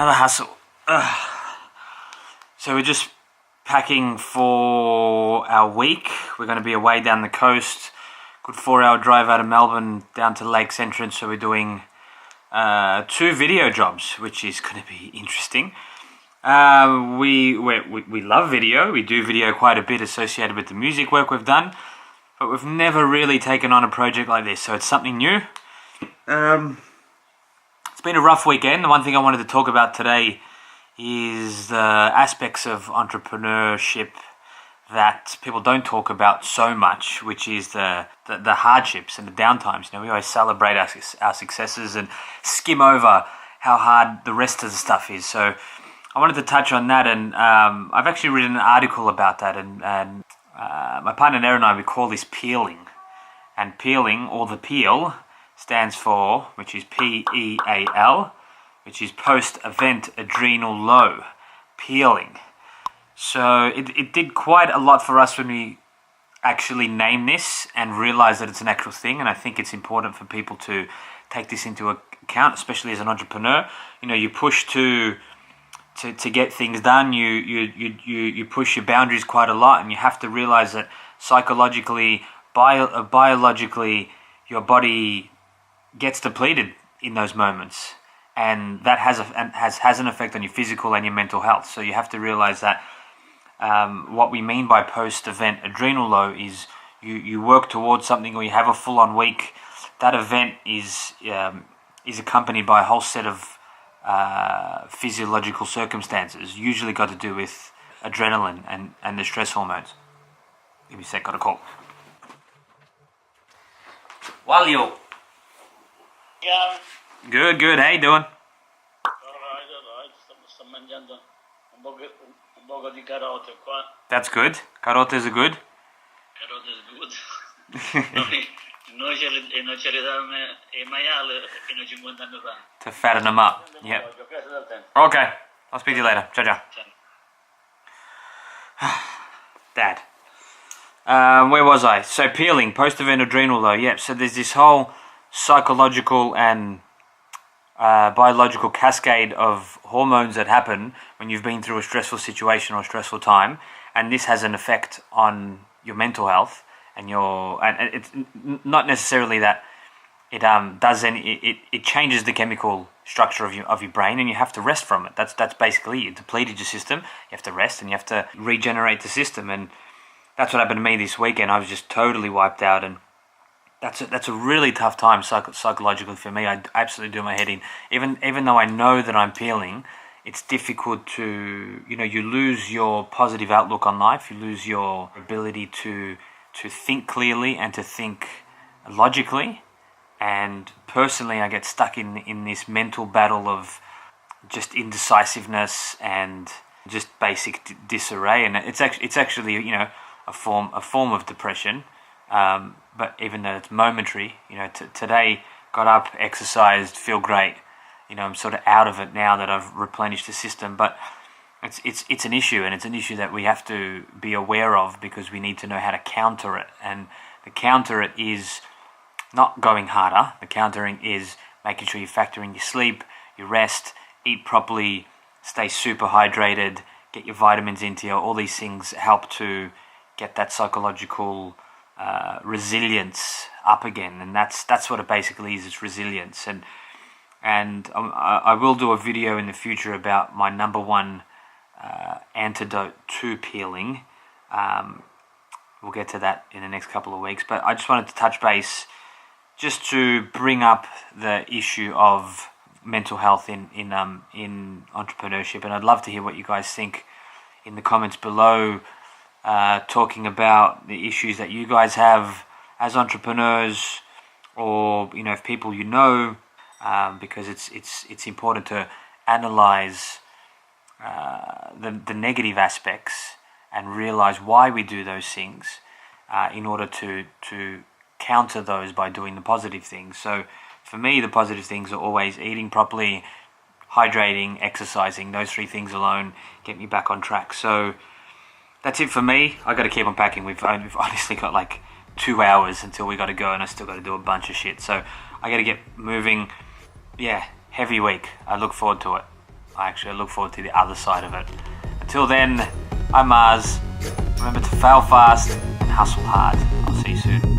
Another hustle. So we're just packing for our week. We're going to be away down the coast. Good 4-hour drive out of Melbourne down to Lakes Entrance. So we're doing 2 video jobs, which is going to be interesting. We love video. We do video quite a bit associated with the music work we've done, but we've never really taken on a project like this, so it's something new. It's been a rough weekend. The one thing I wanted to talk about today is the aspects of entrepreneurship that people don't talk about so much, which is the hardships and the downtimes. You know, we always celebrate our successes and skim over how hard the rest of the stuff is. So I wanted to touch on that, and I've actually written an article about that, and my partner Erin and I, we call this peeling. And peeling, or the peel, stands for, which is PEAL, which is post-event adrenal low, peeling. So it did quite a lot for us when we actually named this and realized that it's an actual thing, and I think it's important for people to take this into account, especially as an entrepreneur. You know, you push to get things done, you push your boundaries quite a lot, and you have to realize that psychologically, biologically, your body gets depleted in those moments, and that has an effect on your physical and your mental health. So you have to realize that what we mean by post-event adrenal low is you work towards something, or you have a full-on week. That event is accompanied by a whole set of physiological circumstances, usually got to do with adrenaline and the stress hormones. Give me a sec, got a call. Walio. Yeah. Good. How you doing? Alright. Sto mangiando un poco di carote qua. That's good. Carotes are good. Carote is good. Noi ce le davamo e maiale fino a 50 anni fa. To fatten them up. Yep. Okay. I'll speak to you later. Ciao. Dad. Where was I? So peeling, post-event adrenal low. Yep. So there's this whole psychological and biological cascade of hormones that happen when you've been through a stressful situation or a stressful time, and this has an effect on your mental health and it's not necessarily that it it changes the chemical structure of your brain, and you have to rest from it. That's basically it. You depleted your system, you have to rest, and you have to regenerate the system, and that's what happened to me this weekend. I was just totally wiped out, and that's a really tough time psychologically for me. I absolutely do my head in. Even though I know that I'm peeling, it's difficult to, you lose your positive outlook on life. You lose your ability to think clearly and to think logically. And personally, I get stuck in this mental battle of just indecisiveness and just basic disarray. And it's actually a form of depression. But even though it's momentary, today got up, exercised, feel great. I'm sort of out of it now that I've replenished the system. But it's an issue, and it's an issue that we have to be aware of, because we need to know how to counter it. And the counter it is not going harder. The countering is making sure you factor in your sleep, your rest, eat properly, stay super hydrated, get your vitamins into you. All these things help to get that psychological resilience up again, and that's what it basically is. It's resilience, and I will do a video in the future about my number one antidote to peeling. We'll get to that in the next couple of weeks, but I just wanted to touch base just to bring up the issue of mental health in entrepreneurship, and I'd love to hear what you guys think in the comments below. Talking about the issues that you guys have as entrepreneurs, or if people because it's important to analyze the negative aspects and realize why we do those things, in order to counter those by doing the positive things. So for me, the positive things are always eating properly, hydrating, exercising. Those 3 things alone get me back on track. So that's it for me. I got to keep on packing. We've honestly got like 2 hours until we got to go, and I still got to do a bunch of shit. So I got to get moving. Yeah, heavy week. I look forward to it. I actually look forward to the other side of it. Until then, I'm Mars. Remember to fail fast and hustle hard. I'll see you soon.